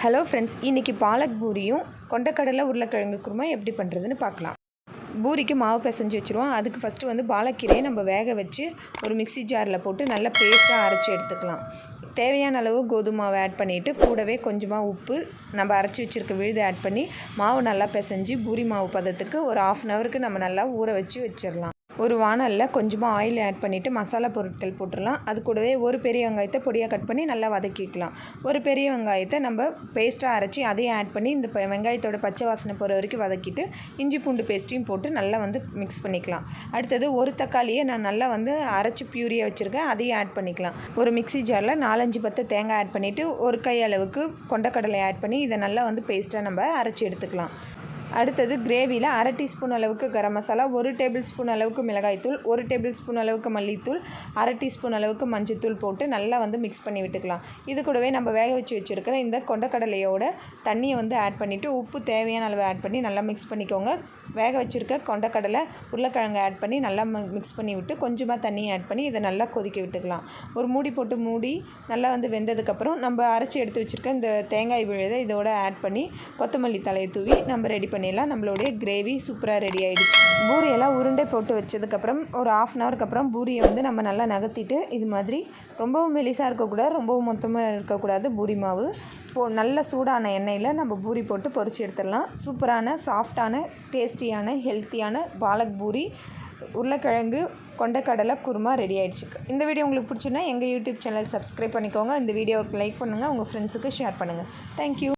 Hello friends, இன்றைக்கி பாலக் பூரியும் கொண்டக்கடலை உருளைக்கிழங்கு குருமா எப்படி பண்ணுறதுன்னு பார்க்கலாம். பூரிக்கு மாவு பிசைஞ்சு வச்சுருவோம். அதுக்கு ஃபஸ்ட்டு வந்து பாலக்கீரையை நம்ம வேக வச்சு ஒரு மிக்ஸி ஜாரில் போட்டு நல்லா பேஸ்ட்டாக அரைச்சி எடுத்துக்கலாம். தேவையான அளவு கோதுமை மாவு ஆட் பண்ணிவிட்டு கூடவே கொஞ்சமாக உப்பு, நம்ம அரைச்சி வச்சுருக்க விழுதை ஆட் பண்ணி மாவு நல்லா பிசைஞ்சு பூரி மாவு பதத்துக்கு ஒரு 1/2 ஹவருக்கு நம்ம நல்லா ஊற வச்சு வச்சிடலாம். ஒரு வானலில் கொஞ்சமாக ஆயில் ஆட் பண்ணிவிட்டு மசாலா பொருட்கள் போட்டுடலாம். அது கூடவே ஒரு பெரிய வெங்காயத்தை பொடியாக கட் பண்ணி நல்லா வதக்கிக்கலாம். ஒரு பெரிய வெங்காயத்தை நம்ம பேஸ்ட்டாக அரைச்சி அதையும் ஆட் பண்ணி இந்த வெங்காயத்தோட பச்சை வாசனை போகிற வரைக்கும் வதக்கிட்டு இஞ்சி பூண்டு பேஸ்ட்டையும் போட்டு நல்லா வந்து மிக்ஸ் பண்ணிக்கலாம். அடுத்தது ஒரு தக்காளியை நான் நல்லா வந்து அரைச்சி பியூரியாக வச்சுருக்கேன், அதையும் ஆட் பண்ணிக்கலாம். ஒரு மிக்ஸி ஜாரில் 4-5 பத்து தேங்காய் ஆட் பண்ணிவிட்டு ஒரு கை அளவுக்கு கொண்டக்கடலை ஆட் பண்ணி இதை நல்லா வந்து பேஸ்ட்டாக நம்ம அரைச்சி எடுத்துக்கலாம். அடுத்தது கிரேவியில் 1/2 டீஸ்பூன் அளவுக்கு கரம் மசாலா, 1 டேபிள் ஸ்பூன் அளவுக்கு மிளகாய்த்தூள், 1 டேபிள் ஸ்பூன் அளவுக்கு மல்லித்தூள், 1/2 டீஸ்பூன் அளவுக்கு மஞ்சத்தூள் போட்டு நல்லா வந்து மிக்ஸ் பண்ணி விட்டுக்கலாம். இது கூடவே நம்ம வேக வச்சுருக்கிற இந்த கொண்டக்கடலையோட தண்ணியை வந்து ஆட் பண்ணிவிட்டு உப்பு தேவையான அளவு ஆட் பண்ணி நல்லா மிக்ஸ் பண்ணிக்கோங்க. வேக வச்சுருக்க கொண்டக்கடலை உருளைக்கிழங்கு ஆட் பண்ணி நல்லா மிக்ஸ் பண்ணி விட்டு கொஞ்சமாக தண்ணியை ஆட் பண்ணி இதை நல்லா கொதிக்க விட்டுக்கலாம். ஒரு மூடி போட்டு மூடி நல்லா வந்து வெந்ததுக்கப்புறம் நம்ம அரைச்சி எடுத்து வச்சுருக்க இந்த தேங்காய் விழுதை இதோட ஆட் பண்ணி கொத்தமல்லி தலையை தூவி நம்ம ரெடி பண்ணிடலாம். நம்மளுடைய கிரேவி சூப்பராக ரெடி ஆகிடுச்சு. பூரியெல்லாம் உருண்டை போட்டு வச்சதுக்கப்புறம் ஒரு 1/2 ஹவருக்கு அப்புறம் பூரியை வந்து நம்ம நல்லா நகர்த்திட்டு இது மாதிரி ரொம்பவும் மெலிசாக இருக்கக்கூடாது, ரொம்பவும் மொத்தமாக இருக்கக்கூடாது. பூரி மாவு நல்ல சூடான எண்ணெயில் நம்ம பூரி போட்டு பொரிச்சு எடுத்துடலாம். சூப்பரான சாஃப்டான டேஸ்டியான ஹெல்த்தியான பாலக் பூரி உருளைக்கிழங்கு கொண்டக்கடலை குருமா ரெடி ஆகிடுச்சு. இந்த வீடியோ உங்களுக்கு பிடிச்சுன்னா எங்கள் யூடியூப் சேனல் சப்ஸ்கிரைப் பண்ணிக்கோங்க. இந்த வீடியோவுக்கு லைக் பண்ணுங்கள், உங்கள் ஃப்ரெண்ட்ஸுக்கு ஷேர் பண்ணுங்கள். தேங்க்யூ.